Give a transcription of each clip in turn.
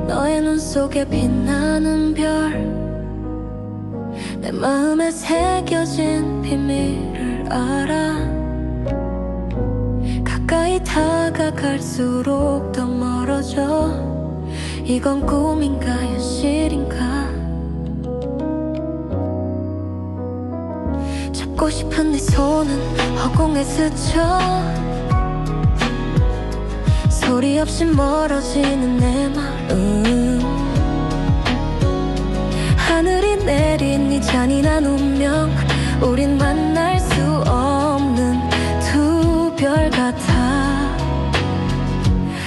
너의 눈 속에 빛나는 별, 내 마음에 새겨진 비밀을 알아. 가까이 다가갈수록 더 멀어져. 이건 꿈인가 현실인가. 잡고 싶은 네 손은 허공에 스쳐. 소리 없이 멀어지는 내 마음. 하늘이 내린 이 잔인한 운명. 우린 만날 수 없는 두 별 같아.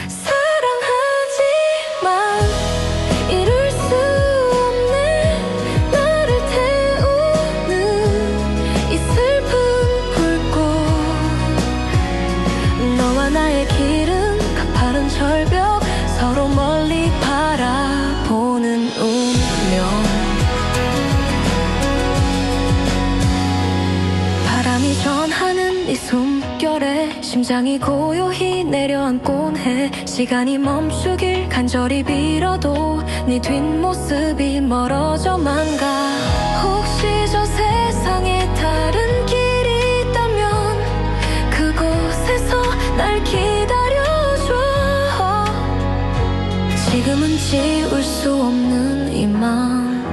사랑하지만 이룰 수 없네. 나를 태우는 이 슬픈 불꽃. 너와 나의 길은 가파른 절벽. 서로 멀리 바라보는 운명. 바람이 전하는 이 숨결에 심장이 고요히 내려앉곤 해. 시간이 멈추길 간절히 빌어도 네 뒷모습이 멀어져만 가. 혹시 저 세상에 다른 길이 있다면 그곳에서 날 기다려줘. 지금은 지울 수 없는 이 맘,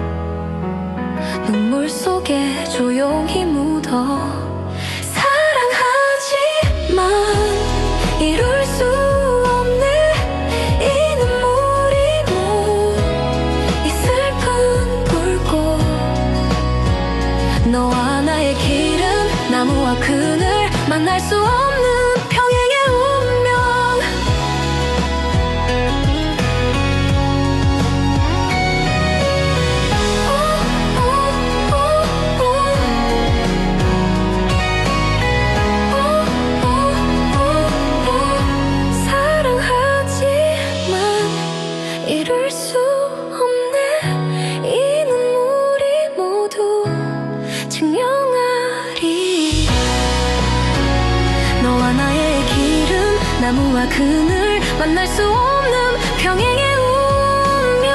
눈물 속에 조용히 묻어. 사랑하지만 이룰 수 없네. 이 눈물이 모 이 슬픈 불꽃. 너와 나의 길은 나무와 그늘. 만날 수 없는 평행의 운명. 이룰 수 없네. 이 눈물이 모두 증명하리. 너와 나의 길은 나무와 그늘. 만날 수 없는 평행의 운명.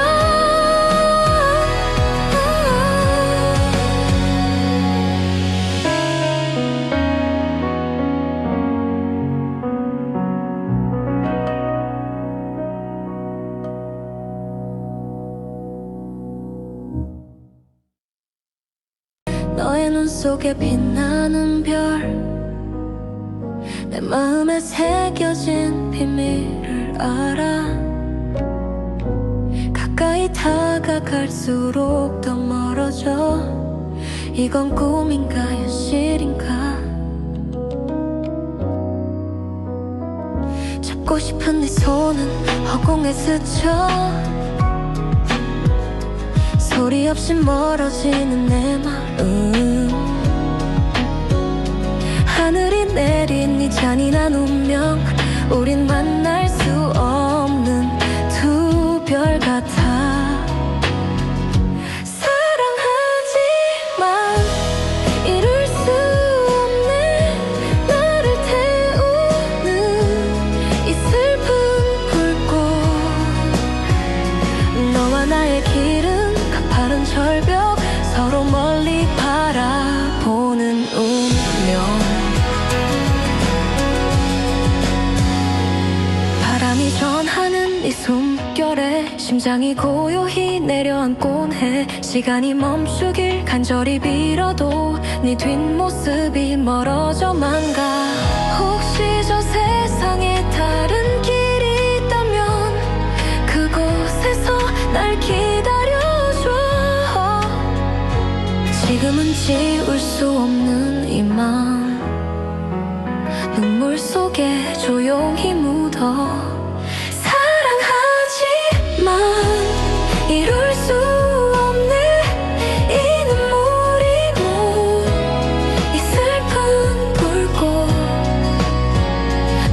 너의 눈 속에 빛나는 별, 내 마음에 새겨진 비밀을 알아. 가까이 다가갈수록 더 멀어져. 이건 꿈인가 현실인가. 잡고 싶은 네 손은 허공에 스쳐. 소리 없이 멀어지는 내 마음. 하늘이 내린 이 잔인한 운명. 우린 만날 수 없는 두 별 같아. 사랑하지만 이룰 수 없네. 나를 태우는 이 슬픈 불꽃. 너와 나의 길은 가파른 절벽. 서로 멀리 바라보는 운명. 바람이 전하는 이 숨결에 심장이 고요히 내려앉곤 해. 시간이 멈추길 간절히 빌어도 네 뒷모습이 멀어져만 가. 혹시 저 세상에 다른 길이 있다면 그곳에서 날 기다려줘. 지금은 지울 수 없는 이 맘, 눈물 속에 조용히 묻어. 사랑하지만 이룰 수 없네. 이 눈물이 모 이 슬픈 불꽃.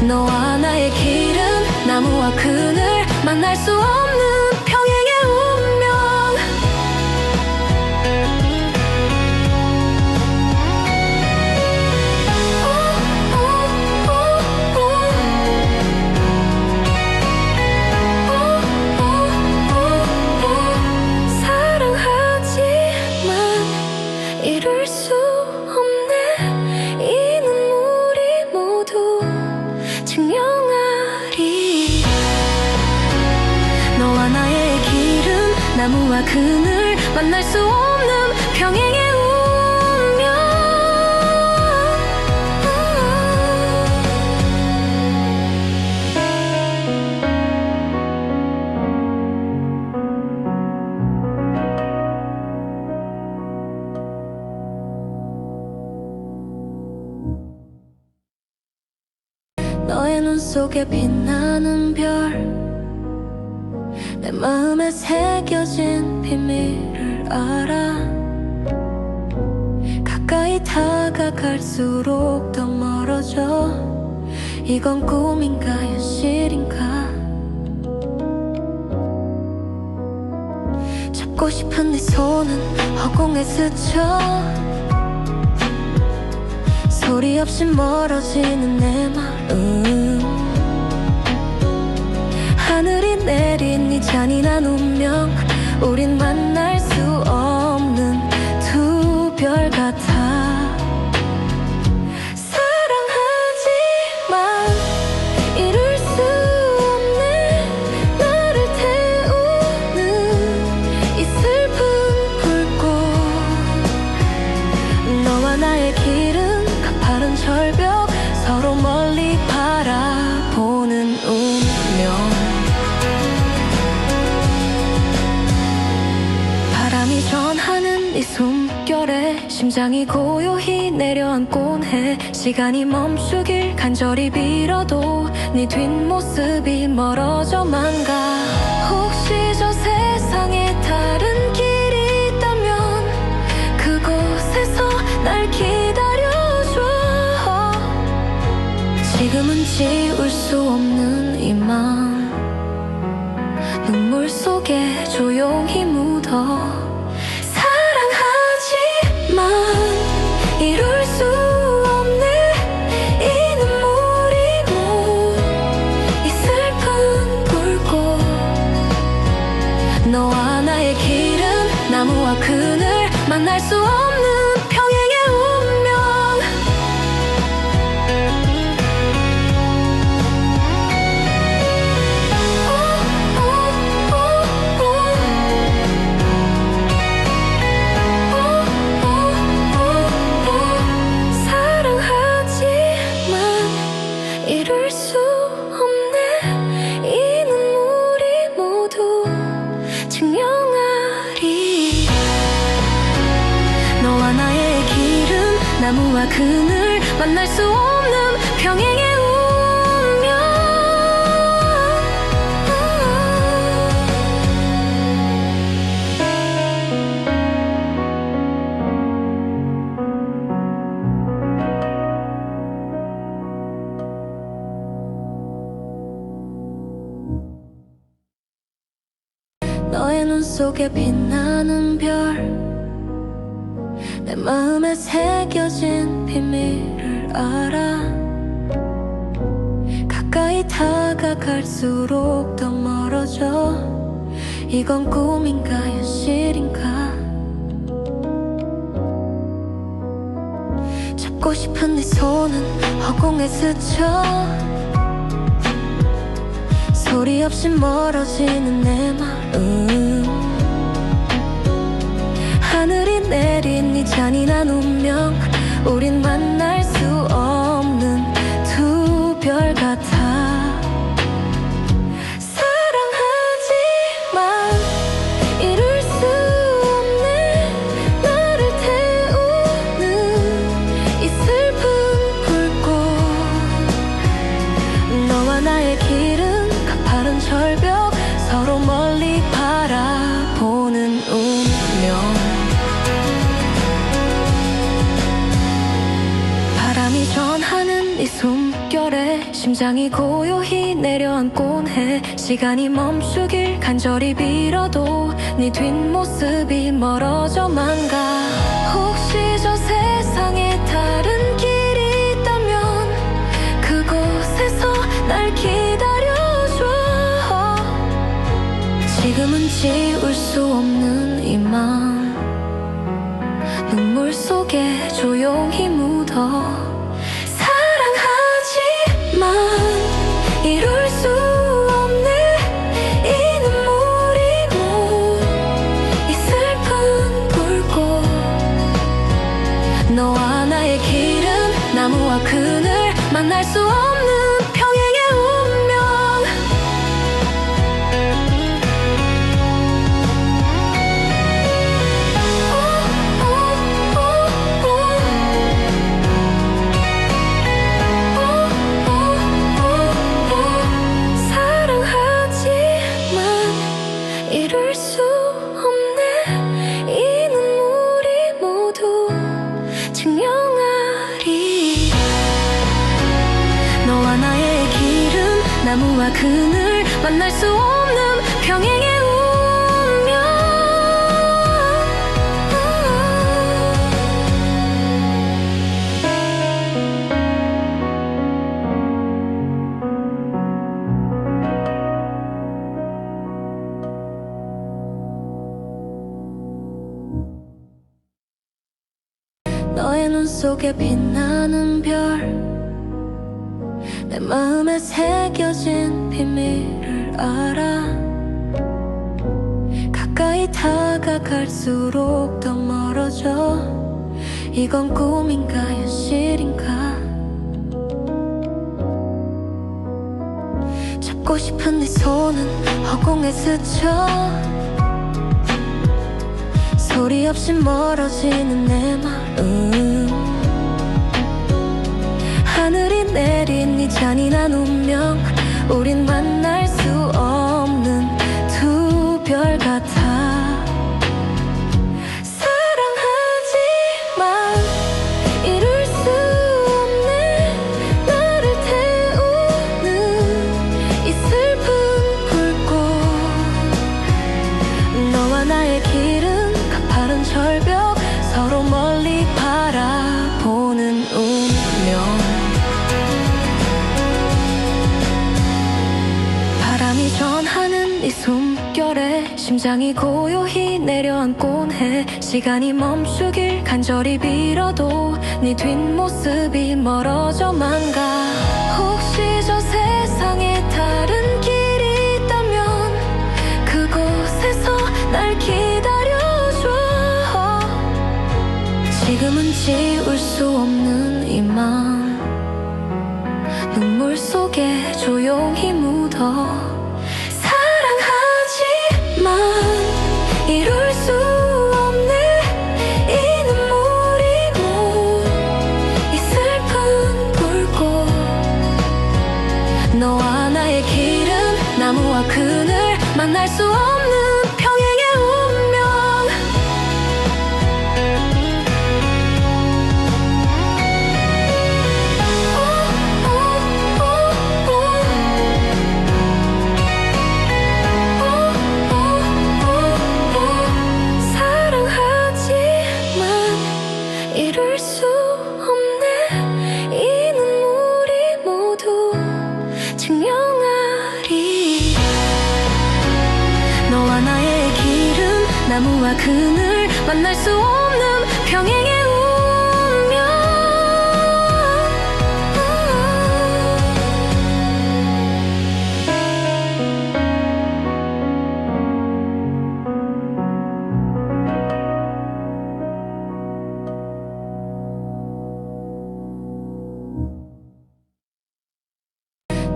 너와 나의 길은 나무와 그늘. 만날 수 없는 평행의 운명. 나무와 그늘 만날 수 없는 평행의 운명. 너의 눈 속에 빛나는 별, 내 마음에 새겨진 비밀을 알아. 가까이 다가갈수록 더 멀어져. 이건 꿈인가 현실인가. 잡고 싶은 네 손은 허공에 스쳐. 소리 없이 멀어지는 내 마음. 하늘이 내린 네 잔인한 운명. 우린 만날 수 없는 두 별 같아. 사랑하지만 이룰 수 없네. 나를 태우는 이 슬픈 불꽃. 너와 나의 길은 가파른 절벽. 서로 멀리 바라보는 운명. 바람이 전하는 이 숨결에 심장이 고요히 내려앉곤 해. 시간이 멈추길 간절히 빌어도 네 뒷모습이 멀어져만 가. 혹시 저 세상에 다른 길이 있다면 그곳에서 날 기다려줘. 지금은 지울 수 없는 이 맘. 눈물 속에 조용히 묻어. 사랑하지만 이룰 수 없네. 이 눈물이 묻 이 슬픈 불꽃. 너와 나의 길은 나무와 그늘 만날 수 없는 평행의 운명. 이룰 수 없네. 이 눈물이 모두 증명하리. 너와 나의 길은 나무와 그늘 만날 수 없는 평행의 운명. 너의 눈 속에 빛나는 별, 내 마음에 새겨진 비밀을 알아. 가까이 다가갈수록 더 멀어져. 이건 꿈인가 현실인가. 잡고 싶은 네 손은 허공에 스쳐. 소리 없이 멀어지는 내 마음. 하늘이 내린 네 잔인한 운명. 우린 만날 수 없는 두 별 같아. 사랑하지만 이룰 수 없네. 나를 태우는 이 슬픈 불꽃. 너와 나의 길은 가파른 절벽. 서로 멀리 바라보는 운명. 바람이 전하는 이 숨결에 심장이 고요히 내려앉곤 해. 시간이 멈추길 간절히 빌어도 네 뒷모습이 멀어져만 가. 혹시 저 세상에 다른 길이 있다면 그곳에서 날 기다려줘. 지금은 지울 수 없는 이 맘. 눈물 속에 조용히 묻어. 사랑하지만 이룰 수 없네. 이 눈물이 묻 만날 수 없는 평행의 운명. 사랑하지만 이룰 수 없네. 이 눈물이 모두 증명하리. 너와 나의 길은 나무와 그늘, 만날 수 없는 평행의 운명. 너의 눈 속에 빛나는 별, 내 마음에 새겨진 비밀을 알아. 가까이 다가갈수록 더 멀어져. 이건 꿈인가 현실인가. 잡고 싶은 네 손은 허공에 스쳐. 소리 없이 멀어지는 내 마음. 하늘이 내린 이 잔인한 운명. 우린 만날 수 없는 두 별 같아. 사랑하지만 이룰 수 없네. 나를 태우는 이 슬픈 불꽃. 너와 나의 길은 가파른 절벽, 서로 멀리 바라보는 운명. 바람이 전하는 이 숨결에 심장이 고요히 내려앉곤 해. 시간이 멈추길 간절히 빌어도 네 뒷모습이 멀어져만 가. 혹시 저 세상에 다른 길이 있다면 그곳에서 날 기다려줘. 지금은 지울 수 없는 이 맘, 눈물 속에 조용히 묻어. 사랑하지만 이룰 수 없네. 이 눈물이 묻 이 슬픈 불꽃. 너와 나의 길은 나무와 그늘, 만날 수 없는 평행의 운명. 이룰 수 없네. 이 눈물이 모두 증명하리. 너와 나의 길은 나무와 그늘, 만날 수 없는 평행의 운명.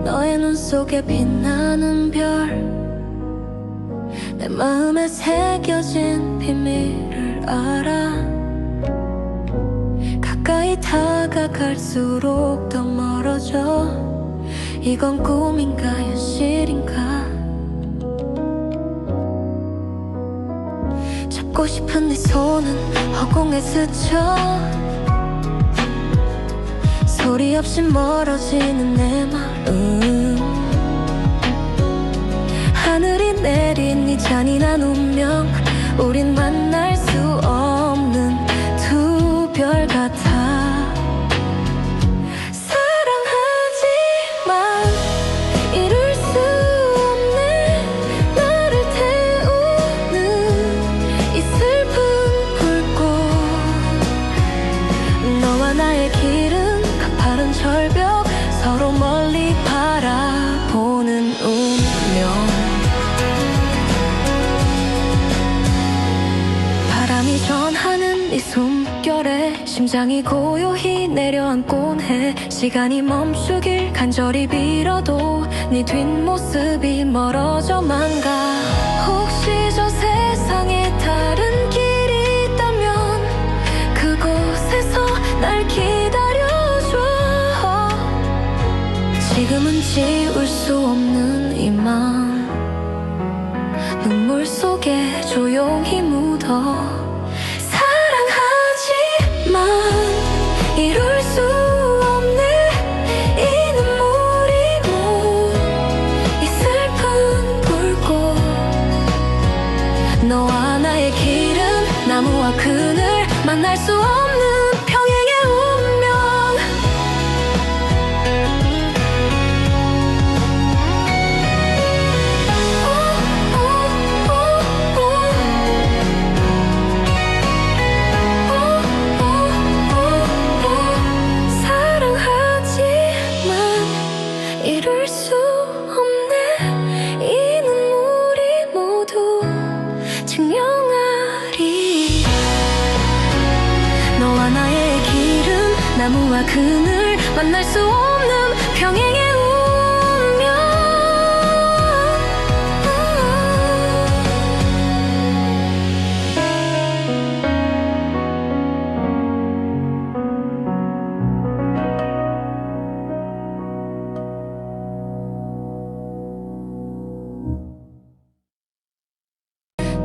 너의 눈 속에 빛나는 별, 내 마음에 새겨진 비밀을 알아. 가까이 다가갈수록 더 멀어져. 이건 꿈인가 현실인가. 잡고 싶은 네 손은 허공에 스쳐. 소리 없이 멀어지는 내 마음. 하늘이 내린 이 잔인한 운명. 우린 만날 수 없는 두 별 같아. 사랑하지만 이룰 수 없네. 나를 태우는 이 슬픈 불꽃. 너와 나의 길은 가파른 절벽, 서로 멀리 바라보는 운명. 바람이 전하는 이 숨결에 심장이 고요히 내려앉곤 해. 시간이 멈추길 간절히 빌어도 네 뒷모습이 멀어져만 가. 혹시 저 세상에 다른 길이 있다면 그곳에서 날 기다려줘. 지금은 지울 수 없는 이 맘 눈물 속에 조용히 묻어. 사랑하지만 이룰 수 없는 이 눈물이고 이 슬픈 불꽃. 너와 나의 길은 나무와 그늘, 만날 수 없는 평행의 운명. 이룰 수 없는 이 눈물이 모두 증명하리. 너와 나의 길은 나무와 그늘, 만날 수 없는 평행의 운명.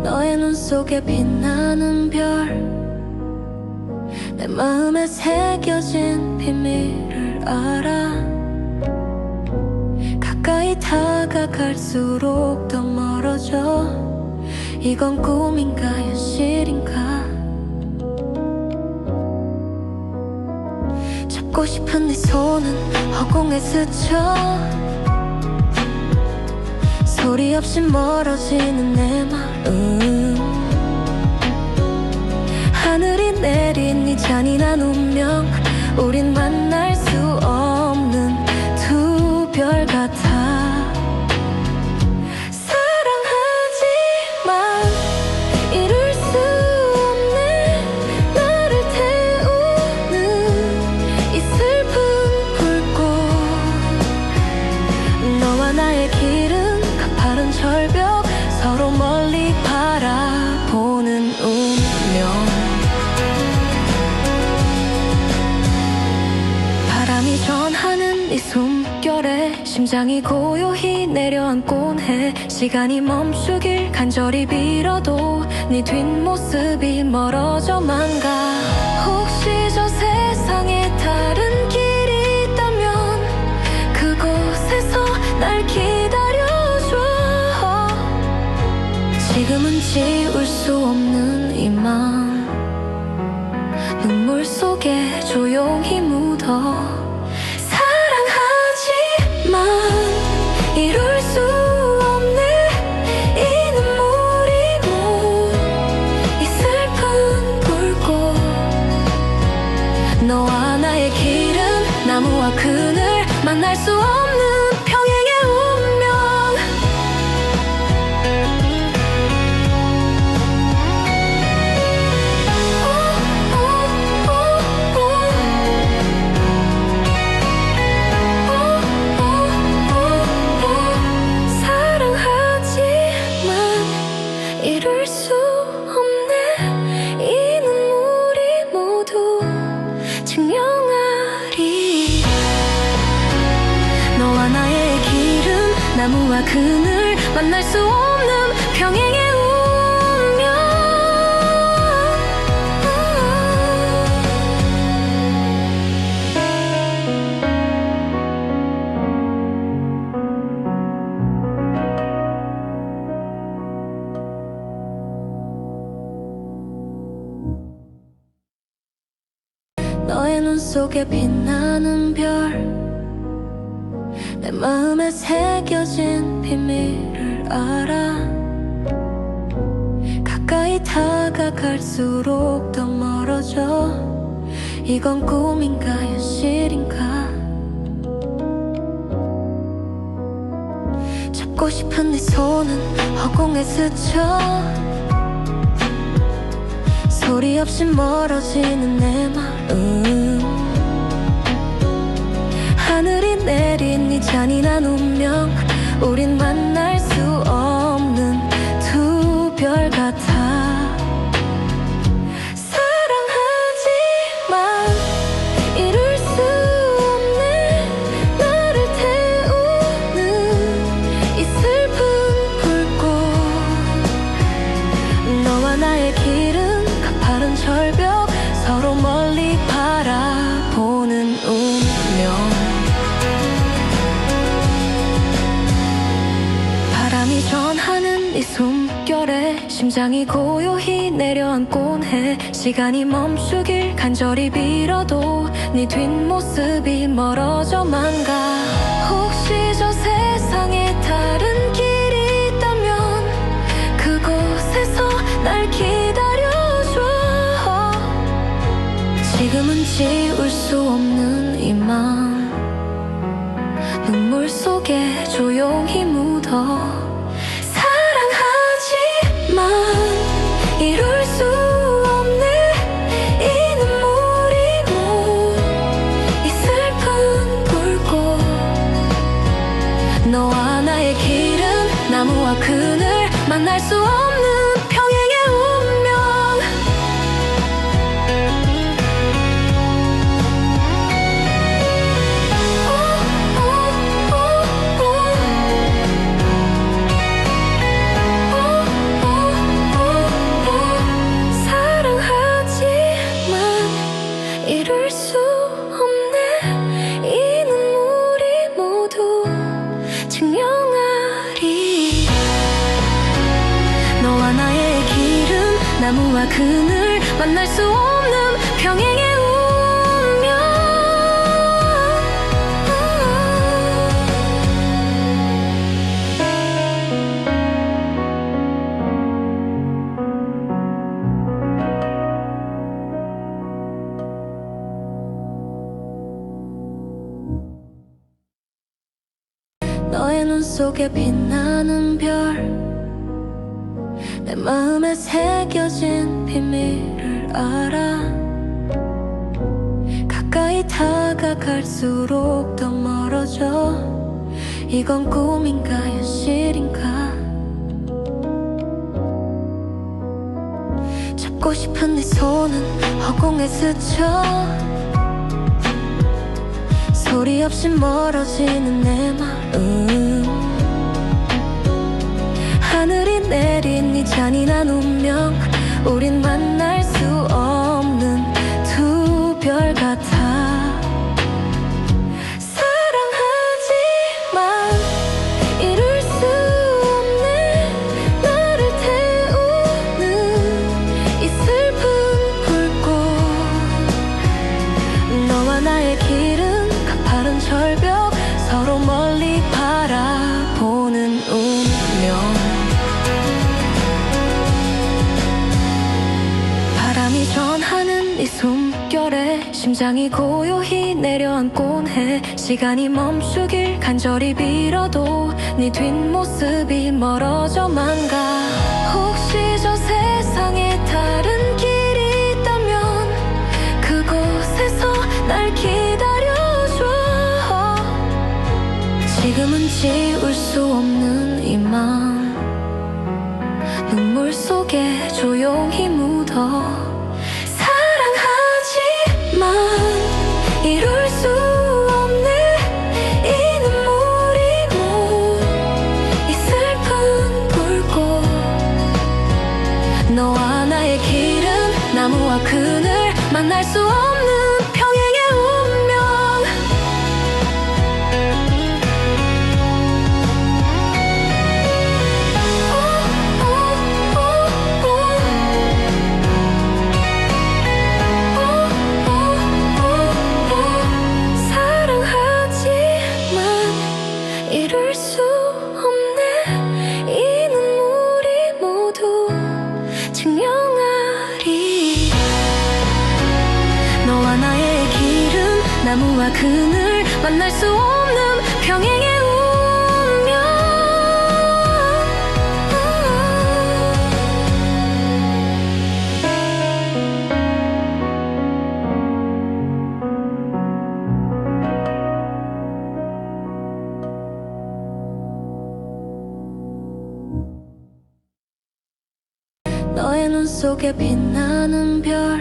너의 눈 속에 빛나는 별, 내 마음에 새겨진 비밀을 알아. 가까이 다가갈수록 더 멀어져. 이건 꿈인가 현실인가. 잡고 싶은 네 손은 허공에 스쳐. 소리 없이 멀어지는 내 마음. 하늘이 내린 이 잔인한 운명. 우린 만날 수 없는 두 별 같아. 사랑하지만 이룰 수 없는 나를 태우는 이 슬픈 불꽃. 너와 나의 길은 가파른 절벽, 서로 멀리 바라보는 운명. 바람이 전하는 이 숨결에 심장이 고요히 내려앉곤 해. 시간이 멈추길 간절히 빌어도 네 뒷모습이 멀어져만 가. 혹시 저 세상에 다른 길이 있다면 그곳에서 날 기다려줘. 지금은 지울 수 없는 이 맘 눈물 속에 조용히 묻어. 사랑하지만 이룰 수 없는 이 눈물이고 이 슬픈 불꽃. 너와 나의 길은 나무와 그늘, 만날 수 없는 평행의 운명. 이룰 수 없는 이 눈물이 모두 증명하리. 너와 나의 길은 나무와 그늘, 만날 수 없는 평행의 운명. 너의 눈 속에 빛나는 별, 내 마음에 새겨진 비밀을 알아. 가까이 다가갈수록 더 멀어져. 이건 꿈인가 현실인가. 잡고 싶은 네 손은 허공에 스쳐. 소리 없이 멀어지는 내 마음, 하늘이 내린 이 잔인한 운명, 우린 만날 수 없는 두 별 같아. 사랑하지만 이룰 수 없네. 나를 태우는 이 슬픈 불꽃, 너와 나의 길은 가파른 절벽, 서로 멀리 바라보는 운명. 바람이 전하는 이 숨결에 심장이 고요히 내려앉곤 해. 시간이 멈추길 간절히 빌어도 네 뒷모습이 멀어져만 가. 혹시 저 세상에 다른 길이 있다면 그곳에서 날 기다려줘. 지금은 지울 수 없는 이 맘, 눈물 속에 조용히 묻어. 사랑하지만 이룰 수 없네. 이 눈물이 모 이 슬픈 불꽃, 너와 나의 길은 나무와 그늘, 만날 수 없는 평행의 운명. 이룰 수 없네. 이 눈물이 모두 증명하리. 너와 나의 길은 나무와 그늘, 만날 수 없는 평행의 운명. 너의 눈 속에 빛나는 별, 내 마음에 새겨진 비밀을 알아. 가까이 다가갈수록 더 멀어져. 이건 꿈인가 현실인가. 잡고 싶은 네 손은 허공에 스쳐. 소리 없이 멀어지는 내 마음, 하늘이 내린 이 잔인한 운명, 우린 만날 수 없는 두 별 같아. 사랑하지만 이룰 수 없네. 나를 태우는 이 슬픈 불꽃, 너와 나의 길은 가파른 절벽, 서로 멀리 바라보는 운명. 바람이 전하는 이 숨결에 심장이 고요히 내려앉곤 해. 시간이 멈추길 간절히 빌어도 네 뒷모습이 멀어져만 가. 혹시 저 세상에 다른 길이 있다면 그곳에서 날 기다려줘. 지금은 지울 수 없는 이 맘, 눈물 속에 조용히 묻어. 사랑하지만 이룰 수 없네. 이 눈물이 모 이 슬픈 불꽃, 너와 나의 길은 나무와 그늘, 만날 수 없는 평행의 운명. 이룰 수 없네. 이 눈물이 모두 증명하리. 너와 나의 길은 나무와 그늘, 만날 수 없는 평행의 운명. 너의 눈 속에 빛나는 별,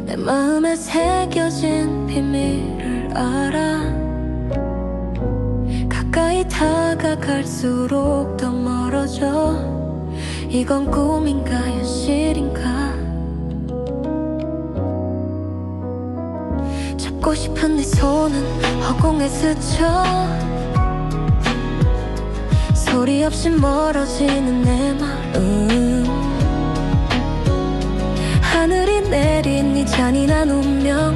내 마음에 새겨진 비밀을 알아. 가까이 다가갈수록 더 멀어져. 이건 꿈인가 현실인가. 잡고 싶은 네 손은 허공에 스쳐. 소리 없이 멀어지는 내 마음. 하늘이 내린 이 잔인한 운명.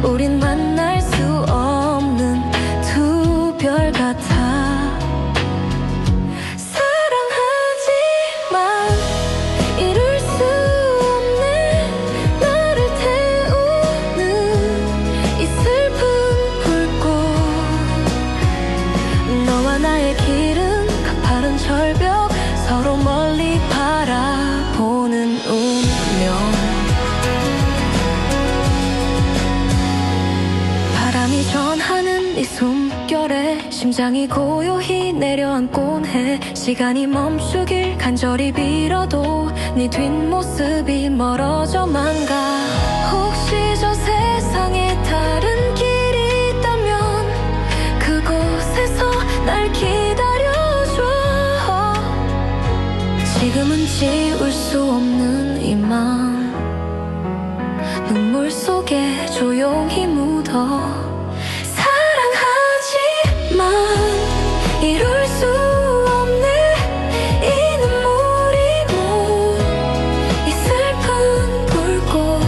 우린 만날 수 없는 두 별 같아. 사랑하지만 이룰 수 없네. 나를 태우는 이 슬픈 불꽃. 너와 나의 길은 가파른 절벽. 서로 멀리 바라보는 운명. 바람이 전하는 이 숨결에 심장이 고요히 내려앉곤 해. 시간이 멈추길 간절히 빌어도 네 뒷모습이 멀어져만 가. 혹시 저 세상에 다른 길이 있다면 그곳에서 날 기다려줘. 지금은 지울 수 없는 이 맘, 눈물 속에 조용히 묻어. 사랑하지만 이룰 수 없네. 이 눈물이 모 이 슬픈 불꽃.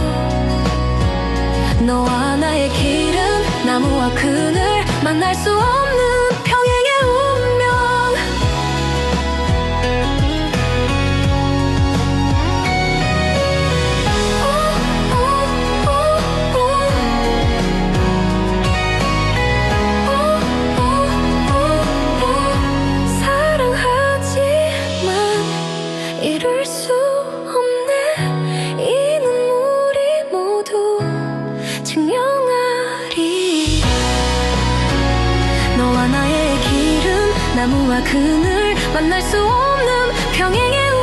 너와 나의 길은 나무와 그늘. 만날 수 없는 평행의 운명. 이룰 수 없네. 이 눈물이 모두 증명하리. 너와 나의 길은 나무와 그늘. 만날 수 없는 평행의 운명.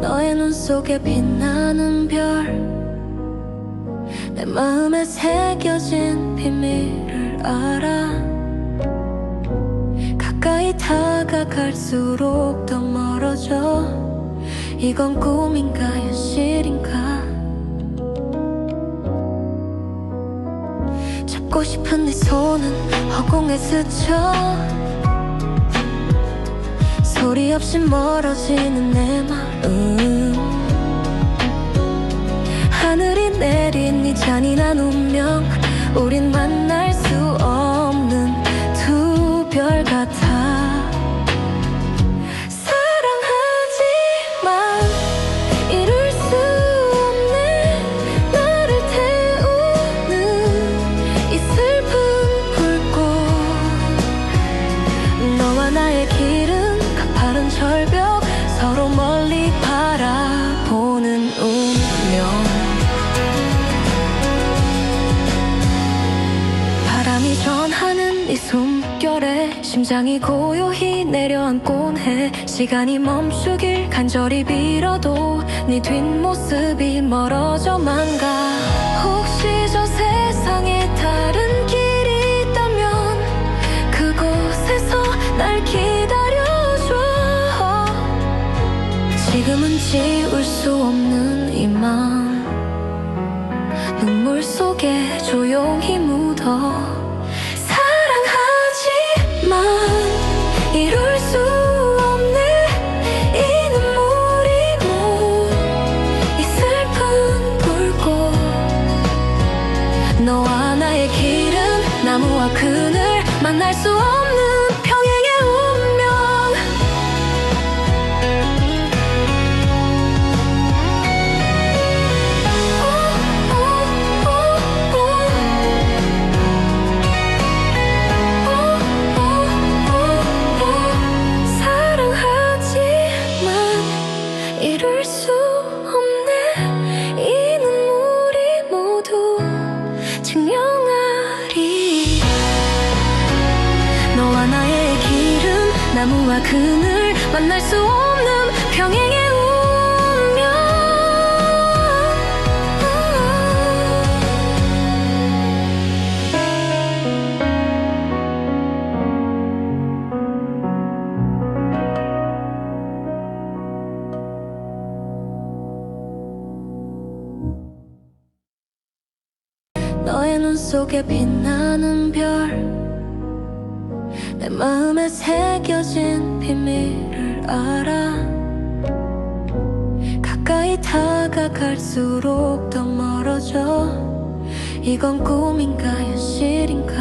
너의 눈 속에 빛나는 별, 내 마음에 새겨진 비밀을 알아. 가까이 다가갈수록 더 멀어져. 이건 꿈인가 현실인가. 잡고 싶은 네 손은 허공에 스쳐. 소리 없이 멀어지는 내 마음. 하늘이 내린 이 잔인한 운명. 우린 만날 수 없는 두 별 같아. 사랑하지만 이룰 수 없네. 나를 태우는 이 슬픈 불꽃. 너와 나의 길은 가파른 절벽. 서로 멀리 바라보는 운명. 바람이 전하는 이 숨결에 심장이 고요히 내려앉곤 해. 시간이 멈추길 간절히 빌어도 네 뒷모습이 멀어져만 가. 혹시 저 세상에 다른 길이 있다면 그곳에서 날 기다려줘. 지금은 지울 수 없는 이 맘, 눈물 속에 조용히 묻어. 사랑하지만 이룰 수 없네. 이 눈물이 모 이 슬픈 불꽃. 너와 나의 길은 나무와 그늘. 만날 수 없는 평행의 운명. 나무와 그늘 만날 수 없는 평행의 운명. 너의 눈 속에 빛나는 별, 내 마음에 새겨진 비밀을 알아. 가까이 다가갈수록 더 멀어져. 이건 꿈인가 현실인가.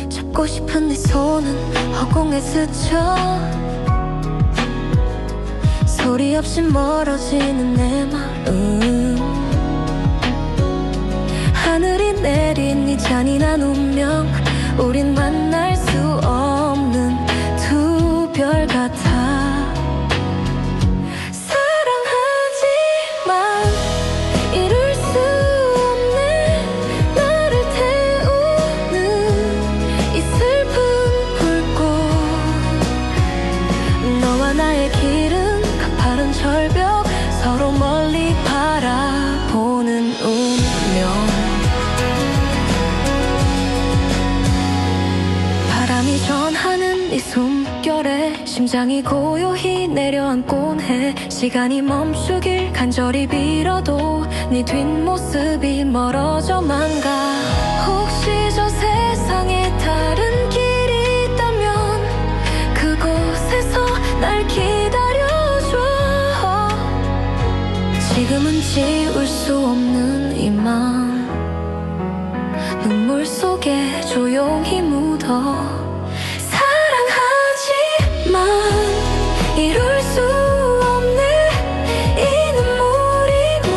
잡고 싶은 네 손은 허공에 스쳐. 소리 없이 멀어지는 내 마음. 하늘이 내린 이 잔인한 운명. 우린 만날 수 없는 두 별 같아. 사랑하지만 이룰 수 없네. 나를 태우는 이 슬픈 불꽃. 너와 나의 길은 가파른 절벽. 서로 멀리 바라보는 운명. 바람이 전하는 이 숨결에 심장이 고요히 내려앉곤 해. 시간이 멈추길 간절히 빌어도 네 뒷모습이 멀어져만 가. 혹시 저 세상에 다른 길이 있다면 그곳에서 날 기다려줘. 지금은 지울 수 없는 이 맘, 눈물 속에 조용히 묻어. 사랑하지만 이룰 수 없네. 이 눈물이 모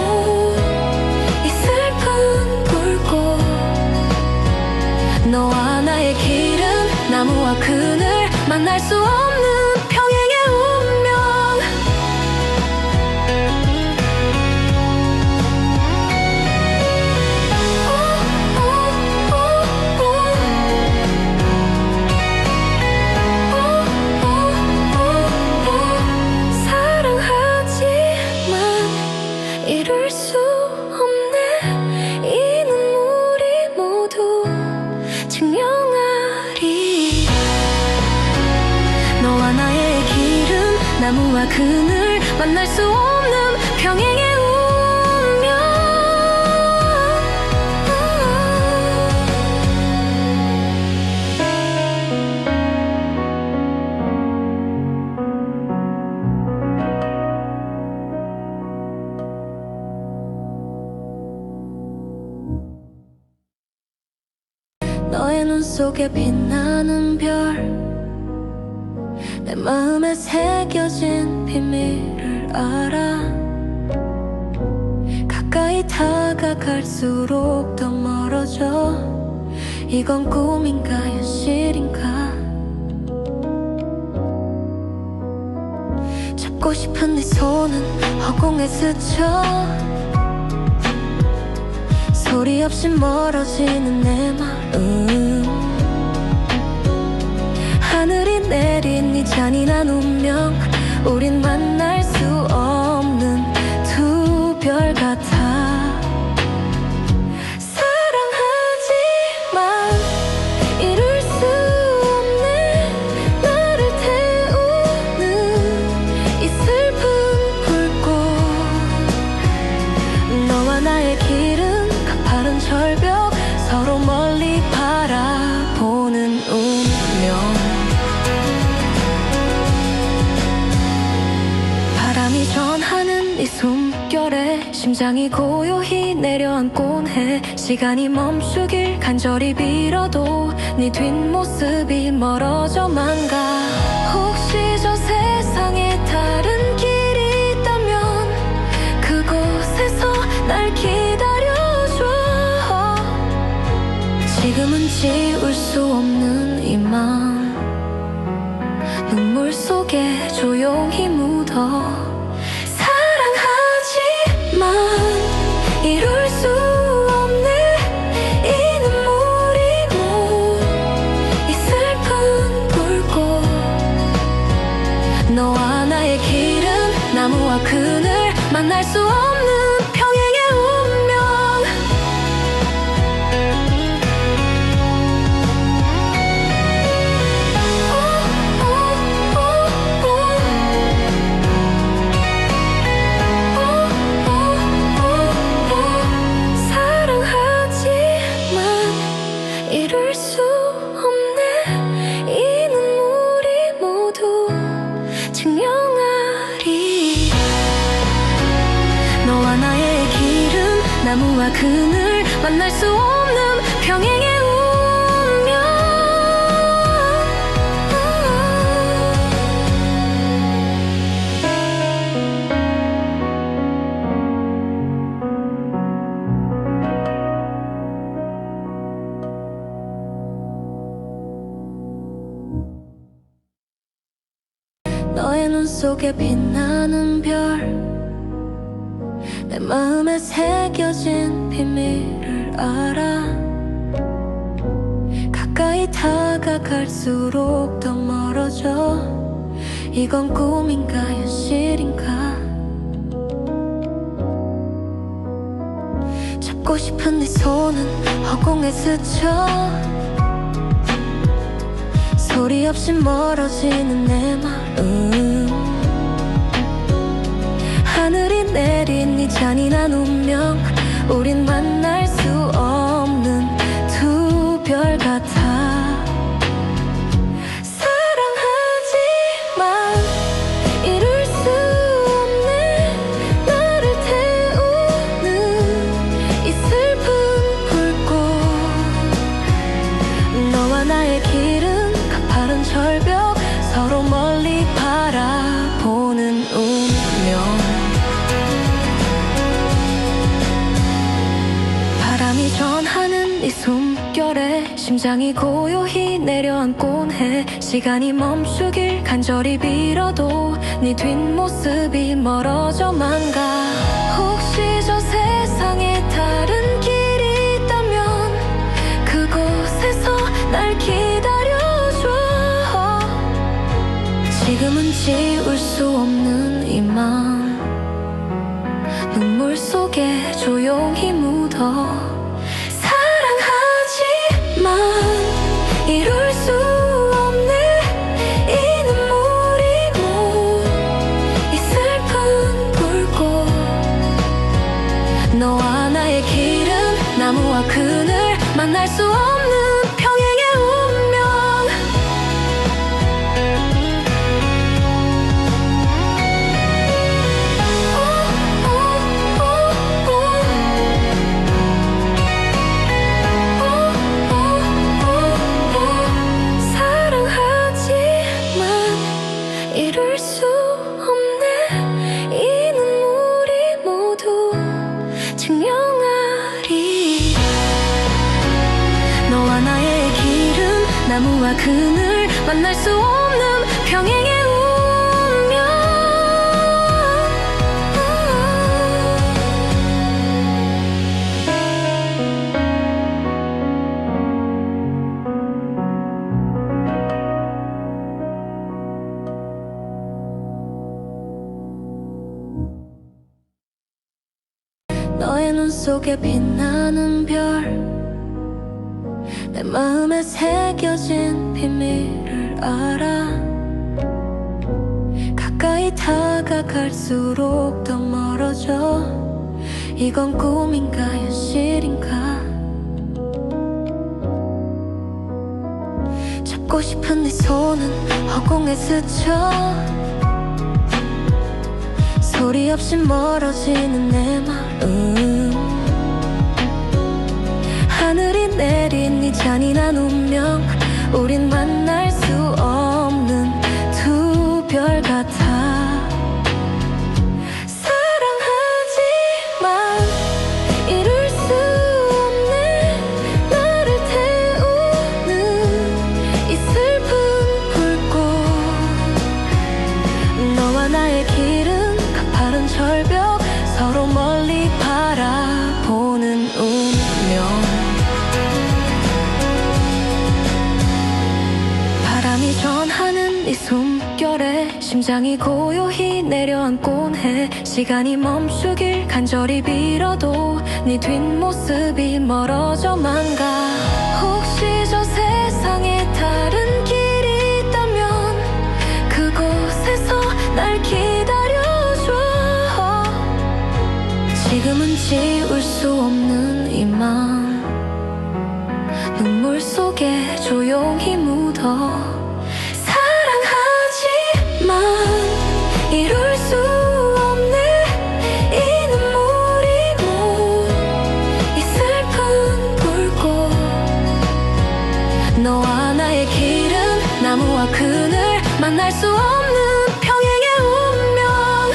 이 슬픈 불꽃. 너와 나의 길은 나무와 그늘 만날 수 없는 평행의 운명. 이룰 수 없네. 이 눈물이 모두 증명하리. 너와 나의 길은 나무와 그늘 만날 수 없는 평행의 운명. 너의 눈 속에 빛나는 별, 내 마음에 새겨진 비밀을 알아. 가까이 다가갈수록 더 멀어져. 이건 꿈인가 현실인가. 잡고 싶은 네 손은 허공에 스쳐. 소리 없이 멀어지는 내 마음. 하늘이 내린 이 잔인한 운명. 우린 만날 수 없는 두 별 같아. 사랑하지만 이룰 수 없네. 나를 태우는 이 슬픈 불꽃. 너와 나의 길은 가파른 절벽. 서로 멀리 바라보는 운명. 바람이 전하는 이 숨결에 심장이 고요히 내려앉곤 해. 시간이 멈추길 간절히 빌어도 네 뒷모습이 멀어져만 가. 혹시 저 세상에 다른 길이 있다면 그곳에서 날 기다려줘. 지금은 지울 수 없는 이 맘, 눈물 속에 조용히 묻어. 사랑하지만 이룰 수 없네. 이 눈물이 모 이룰 수 없네. 이 눈물이 모두 증명하리. 너와 나의 길은 나무와 그늘, 만날 수 없는 평행의 운명. 너의 눈 속에 빛나는 별, 내 마음에 새겨진 비밀을 알아. 가까이 다가갈수록 더 멀어져. 이건 꿈인가 현실인가. 잡고 싶은 네 손은 허공에 스쳐. 소리 없이 멀어지는 내 마음. 하늘이 내린 이 잔인한 운명, 우린 만날 수 없는 두 별 같아. 사랑하지만 이룰 수 없네. 나를 태우는 이 슬픈 불꽃. 너와 나의 길은 가파른 절벽, 서로 멀리 바라보는 운명. 바람이 전하는 이 숨결에 심장이 고요히 내려앉곤 해. 시간이 멈추길 간절히 빌어도 네 뒷모습이 멀어져만 가. 혹시 저 세상에 다른 길이 있다면 그곳에서 날 기다려줘. 지금은 지울 수 없는 이 맘, 눈물 속에 조용히 묻어. 사랑하지만 이룰 수 없네. 이 눈물이 묻 이 슬픈 불꽃. 너와 나의 길은 나무와 그늘, 만날 수 없는 평행의 운명. 이룰 수 없네. 이 눈물이 모두 증명하리. 너와 나의 길은 나무와 그늘, 만날 수 없는 평행의 운명. 너의 눈 속에 빛나는 별, 내 마음에 새겨진 비밀을 알아. 가까이 다가갈수록 더 멀어져. 이건 꿈인가 현실인가. 잡고 싶은 네 손은 허공에 스쳐. 소리 없이 멀어지는 내 마음. 하늘이 내린 이 잔인한 운명, 우린 만날 수 없는 두 별 같아. 사랑하지만 이룰 수 없네. 나를 태우는 이 슬픈 불꽃. 너와 나의 길은 가파른 절벽, 서로 멀리 바라보는 운명. 바람이 전하는 이 숨결에 심장이 고요히 내려앉곤 해. 시간이 멈추길 간절히 빌어도 네 뒷모습이 멀어져만 가. 혹시 저 세상에 다른 길이 있다면 그곳에서 날 기다려줘. 지금은 지울 수 없는 이 맘, 눈물 속에 조용히 묻어 사랑하지만 이룰 수 없네 이 눈물이 못 이 슬픈 불꽃 너와 나의 길은 나무와 그늘 만날 수 없는 평행의 운명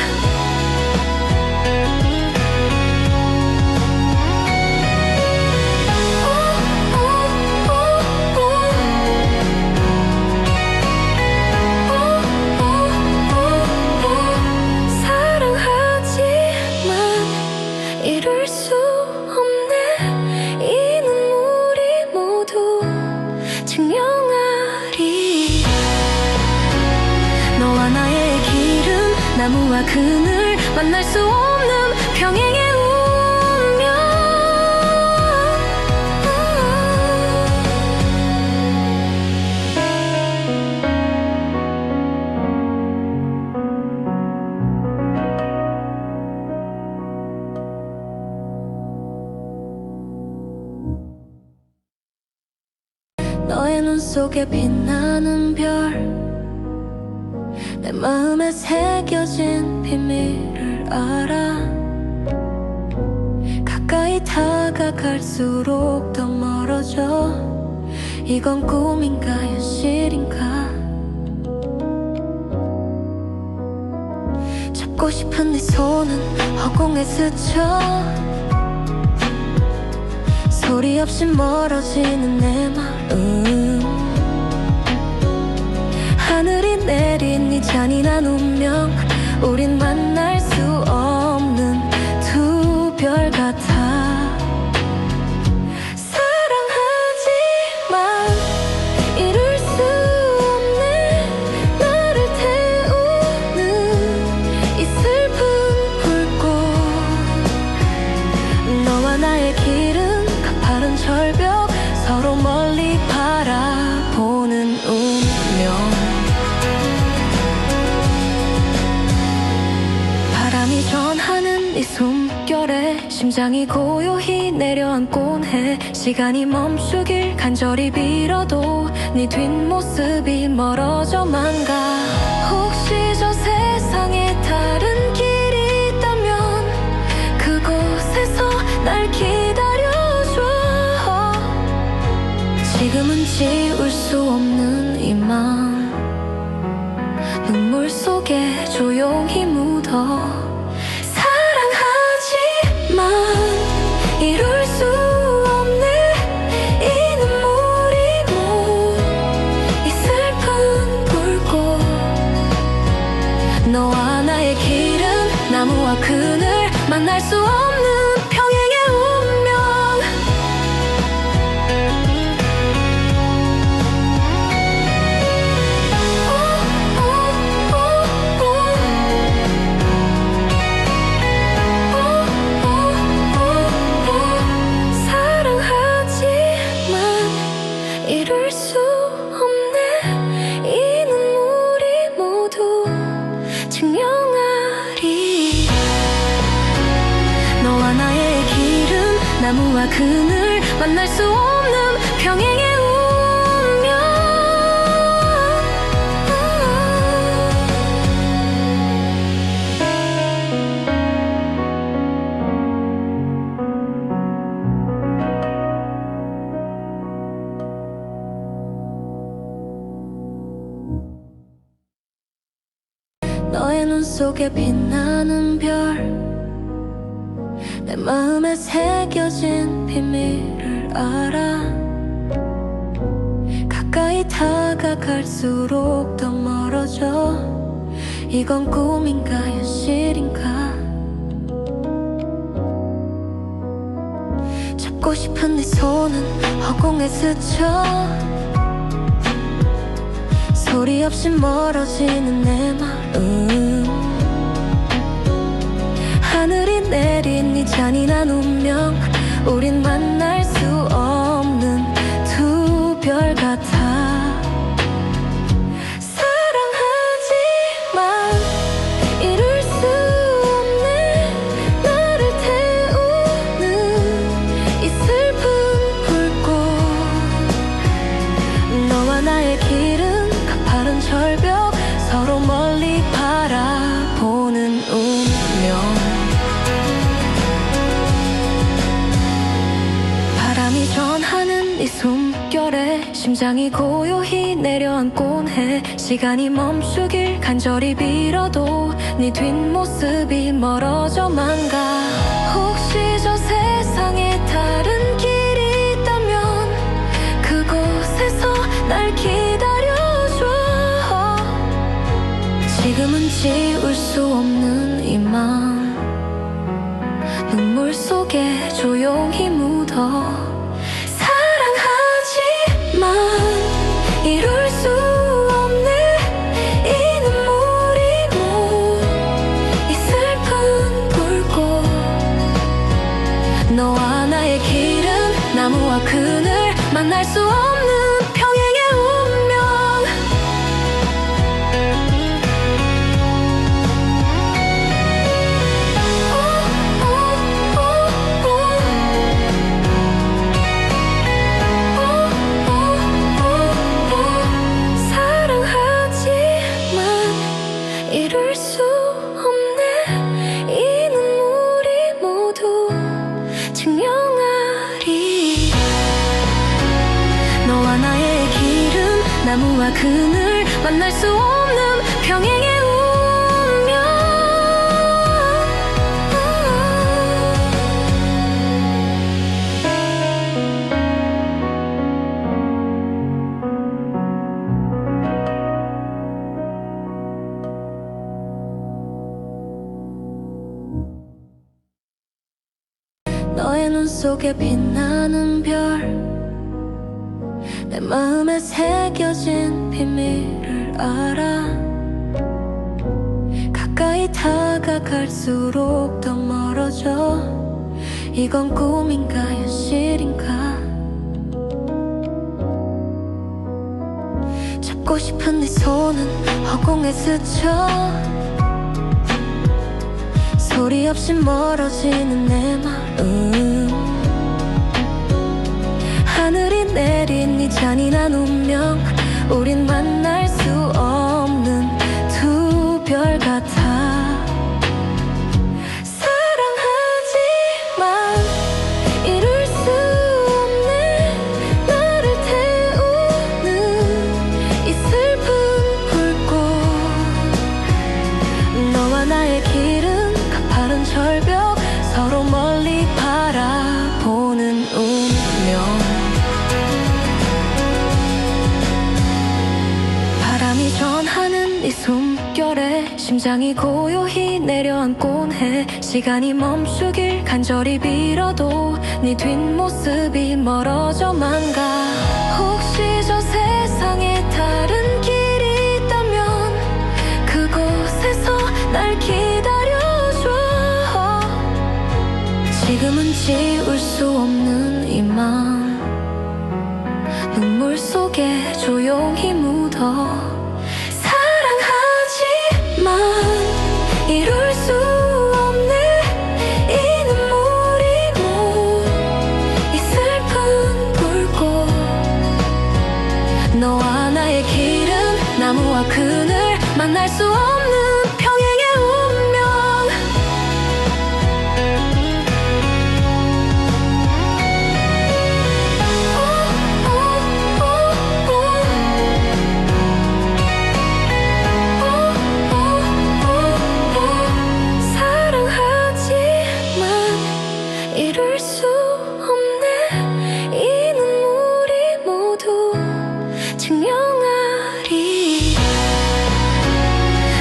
사랑하지만 이룰 수 없네 이 눈물이 모두 증명하리 너와 나의 길은 나무와 그늘 만날 수 없는 평행의 운명 너의 눈 속에 빛나는 별 내 마음에 새겨진 비밀을 알아 가까이 다가갈수록 더 멀어져 이건 꿈인가 현실인가 잡고 싶은 네 손은 허공에 스쳐 소리 없이 멀어지는 내 마음 하늘이 내린 이 잔인한 운명 우린 만날 수 없는 두 별 같아 사랑하지만 이룰 수 없네 나를 태우는 이 슬픈 불꽃 너와 나의 길은 가파른 절벽 서로 멀리 바라보는 운명 바람이 전하는 네 숨결에 심장이 고요히 내려앉곤 해 시간이 멈추길 간절히 빌어도 네 뒷모습이 멀어져만 가 혹시 저 세상에 다른 길이 있다면 그곳에서 날 기다려줘 지금은 지울 수 없는 이 맘 눈물 속에 조용히 묻어 사랑하지만 이룰 수 없네 이 눈물이 못 이 슬픈 불꽃 너와 나의 길은 나무와 그늘 만날 수 없는 평행의 운명 이룰 수 없네 이 눈물이 모두 증명하리 너와 나의 길은 나무와 그늘 만날 수 없는 평행의 운명 너의 눈 속에 빛나는 별 내 마음에 새겨진 비밀을 알아 가까이 다가갈수록 더 멀어져 이건 꿈인가 현실인가 잡고 싶은 네 손은 허공에 스쳐 소리 없이 멀어지는 내 마음 하늘이 내린 이 잔인한 운명 우린 만날 수 없는 두 별 같아 사랑하지만 이룰 수 없네 나를 태우는 이 슬픈 불꽃 서로 멀리 바라보는 운명. 바람이 전하는 이 숨결에 심장이 고요히 내려앉곤 해. 시간이 멈추길 간절히 빌어도 네 뒷모습이 멀어져만 가. 혹시 저 세상에 다른 길이 있다면 그곳에서 날 기다려줘. 지금은 지울 수 없는 이 맘 눈물 속에 조용히 묻어. 사랑하지만 이룰 수 없는 이 눈물이 모 이 슬픈 불꽃. 너와 나의 길은 나무와 그늘 만날 수 없는 평행의 운명. 이룰 수 없는 이 눈물이 모두 증명하리. 너와 나의 길은 나무와 그늘 만날 수 없는 평행의 운명. 너의 눈 속에 빛나는 별, 내 마음에 새겨진 비밀을 알아. 가까이 다가갈수록 더 멀어져. 이건 꿈인가 현실인가. 잡고 싶은 네 손은 허공에 스쳐. 소리 없이 멀어지는 내 마음. 하늘이 내린 이 잔인한 운명. 우린 만날 수 없는 두 별 같아. 사랑하지만 이룰 수 없는 나를 태우는 이 슬픈 불꽃. 너와 나의 길은 가파른 절벽. 서로 멀리 바라보는 운명. 바람이 전하는 이 숨결에 심장이 고요히 내려앉곤 해. 시간이 멈추길 간절히 빌어도 네 뒷모습이 멀어져만 가. 혹시 저 세상에 다른 길이 있다면 그곳에서 날 기다려줘. 지금은 지울 수 없는 이 맘 눈물 속에 조용히 묻어. 사랑하지만 이룰 수 없는 이 눈물이 모 이 슬픈 불꽃. 너와 나의 길은 나무와 그늘 만날 수 없는 평행의 운명. 이룰 수 없는 이 눈물이 모두 증명하리.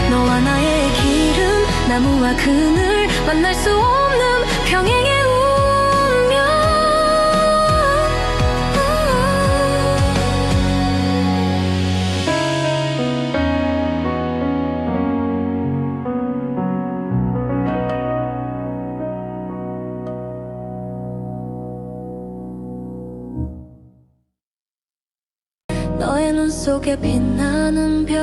너와 나의 길은 나무와 그늘 만날 수 없는 평행의 운명. 너의 눈 속에 빛나는 별,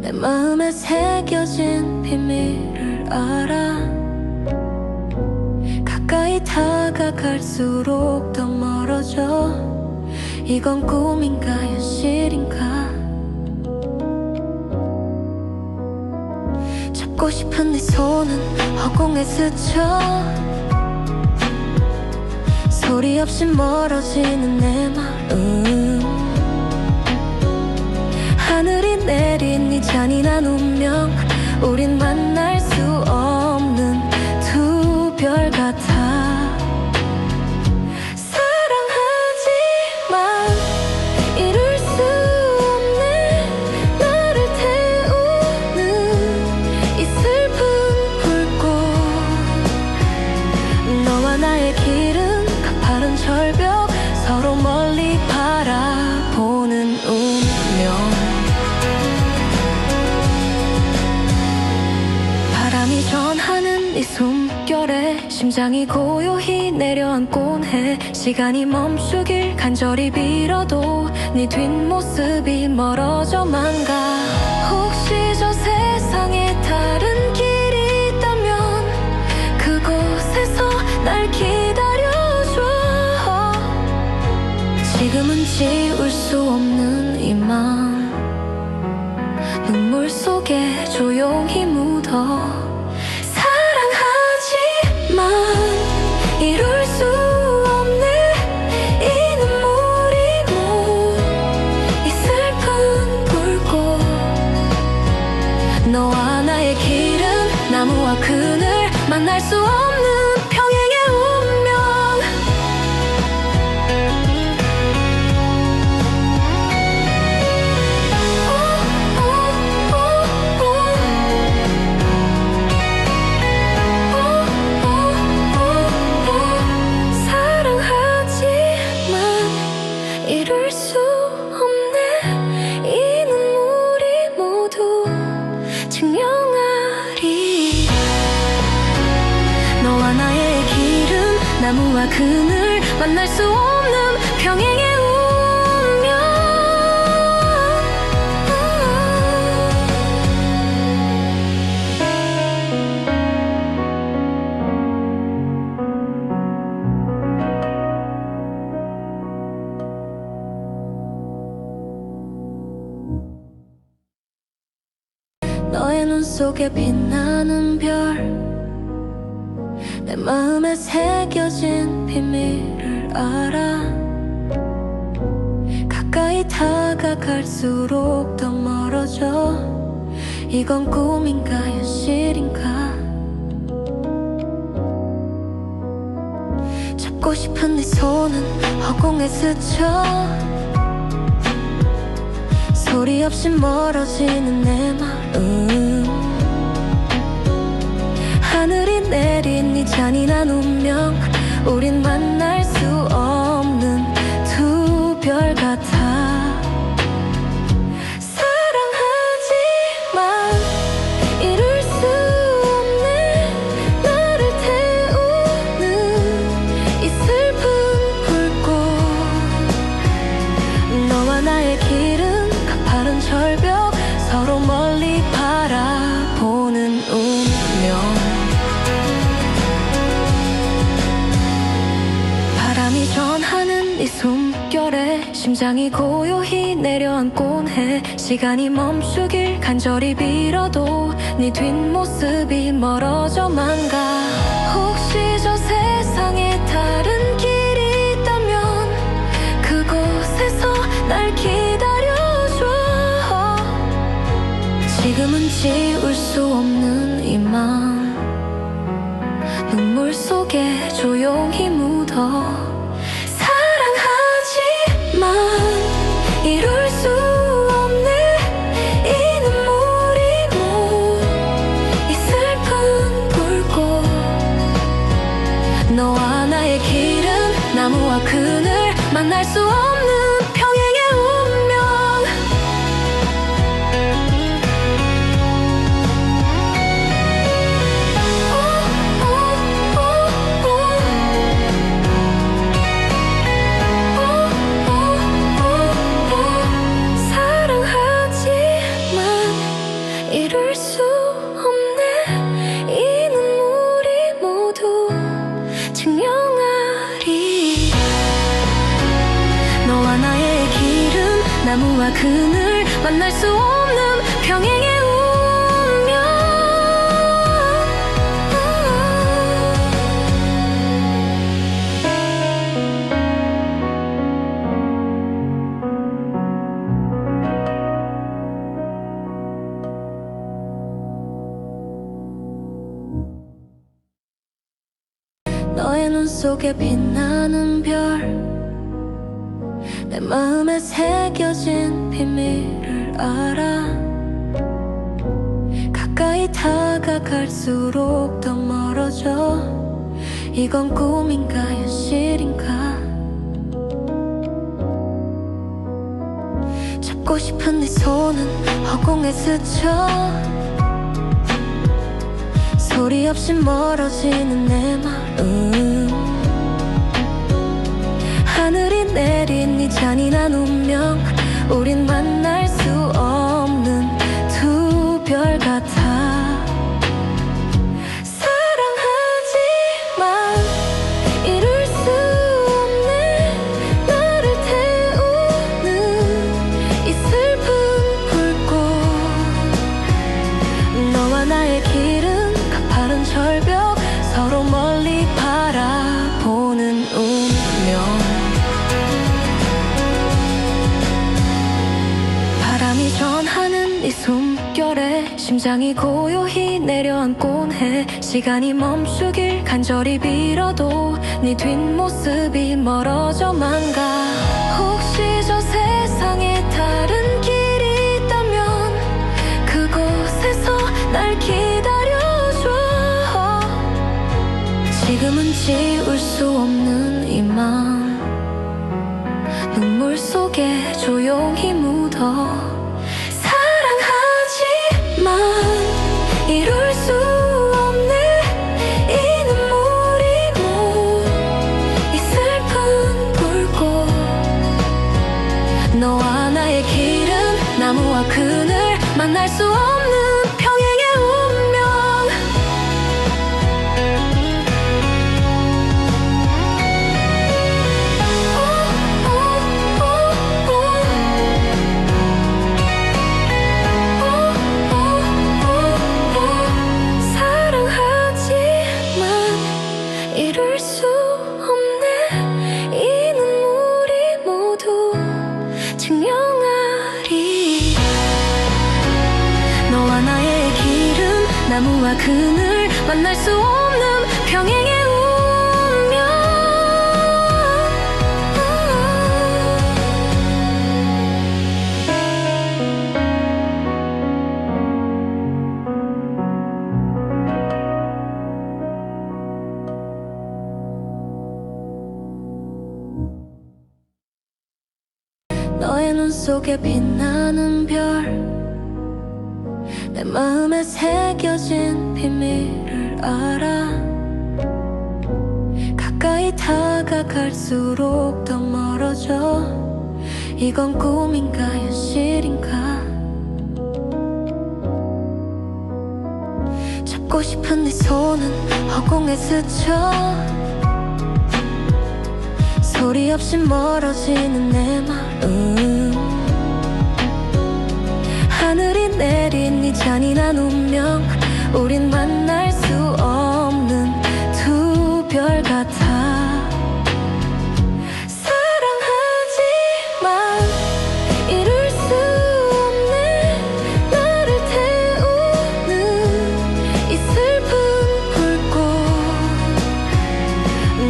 내 마음에 새겨진 비밀을 알아. 가까이 다가갈수록 더 멀어져. 이건 꿈인가 현실인가. 잡고 싶은 네 손은 허공에 스쳐 소리 없이 멀어지는 내 마음 하늘이 내린 네 잔인한 운명 우린 만날 수 없는 두 별 같아 사랑하지만 이룰 수 없네 나를 태우는 이 슬픈 불꽃 너와 나의 길은 가파른 절벽 서로 멀리 바라보는 운명 바람이 전하는 네 숨결에 심장이 고요히 내려앉곤 해 시간이 멈추길 간절히 빌어도 네 뒷모습이 멀어져만 가 혹시 저 세상에 다른 길이 있다면 그곳에서 날 기다려줘 지금은 지울 수 없는 이 맘 눈물 속에 조용히 묻어 사랑하지만 이룰 수 없네 이 눈물이 묻 이 슬픈 불꽃 너와 나의 길은 나무와 그늘 만날 수 없는 평행의 운명 이룰 수 없네 이 눈물이 모두 증명하리 너와 나의 길은 나무와 그늘 만날 수 없는 평행의 운명 너의 눈 속에 빛나는 별 내 마음에 새겨진 비밀을 알아 가까이 다가갈수록 더 멀어져 이건 꿈인가 현실인가 잡고 싶은 네 손은 허공에 스쳐 소리 없이 멀어지는 내 마음 하늘이 내린 네 잔인한 운명 우린 만날 수 없는 두 별 같아 사랑하지만 이룰 수 없네 나를 태우는 이 슬픈 불꽃 너와 나의 길은 가파른 절벽 서로 멀리 바라보는 운명 바람이 전하는 네 숨결에 심장이 고요히 내려앉곤 해 시간이 멈추길 간절히 빌어도 네 뒷모습이 멀어져만 가 혹시 저 세상에 다른 길이 있다면 그곳에서 날 기다려줘 지금은 지울 수 없는 이 맘 눈물 속에 조용히 묻어 사랑하지만 이룰 수 없네 이 눈물이 묻 이 슬픈 불꽃 너와 나의 길은 나무와 그늘 만날 수 없는 평행의 운명 이룰 수 없네 이 눈물이 모두 증명하리 너와 나의 길은 나무와 그늘 만날 수 없는 평행의 운명 속에 빛나는 별 내 마음에 새겨진 비밀을 알아 가까이 다가갈수록 더 멀어져 이건 꿈인가 현실인가 잡고 싶은 네 손은 허공에 스쳐 소리 없이 멀어지는 내 마음 하늘이 내린 네 잔인한 운명 우린 만날 수 없는 두 별 같아 사랑하지만 이룰 수 없네 나를 태우는 이 슬픈 불꽃 너와 나의 길은 가파른 절벽 서로 멀리 바라보는 운명 바람이 전하는 네 숨결에 심장이 고요히 내려앉곤 해 시간이 멈추길 간절히 빌어도 네 뒷모습이 멀어져만 가 혹시 저 세상에 다른 길이 있다면 그곳에서 날 기다려줘 지금은 지울 수 없는 이 맘 눈물 속에 조용히 묻어 사랑하지만 이룰 수 없네 이 눈물이 모 이 슬픈 불꽃 너와 나의 길은 나무와 그늘 만날 수 없는 평행의 운명 이룰 수 없네 이 눈물이 모두 증명하리 너와 나의 길은 나무와 그늘 만날 수 없는 평행의 운명 너의 눈 속에 빛나는 별 내 마음에 새겨진 비밀을 알아 가까이 다가갈수록 더 멀어져 이건 꿈인가 현실인가 잡고 싶은 네 손은 허공에 스쳐 소리 없이 멀어지는 내 마음 하늘이 내린 네 잔인한 운명 우린 만날 수 없는 두 별 같아 사랑하지만 이룰 수 없네 나를 태우는 이 슬픈 불꽃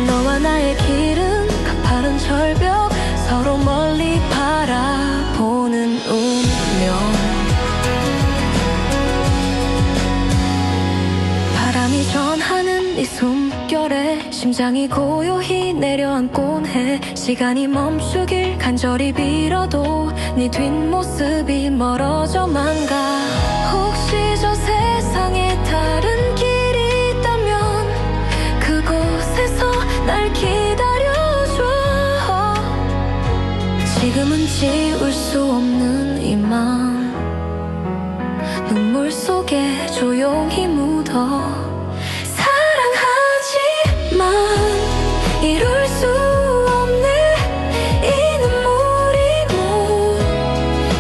너와 나의 길은 가파른 절벽 서로 멀리 바라보는 운명 바람이 전하는 네 숨결에 심장이 고요히 내려앉곤 해 시간이 멈추길 간절히 빌어도 네 뒷모습이 멀어져만 가 혹시 저 세상에 다른 길이 있다면 그곳에서 날 기다려줘 지금은 지울 수 없는 이 맘 눈물 속에 조용히 묻어 사랑하지만 이룰 수 없네 이 눈물이 모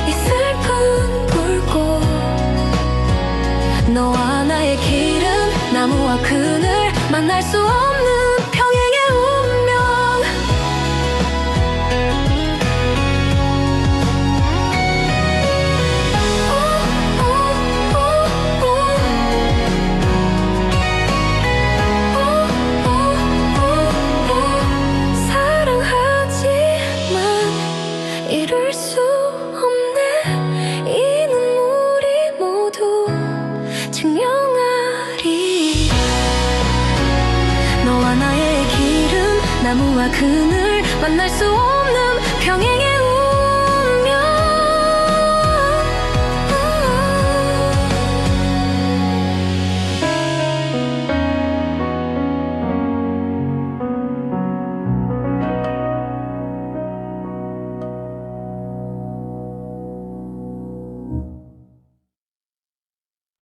이 슬픈 불꽃 너와 나의 길은 나무와 그늘 만날 수 없는 평행의 운명 나무와 그늘 만날 수 없는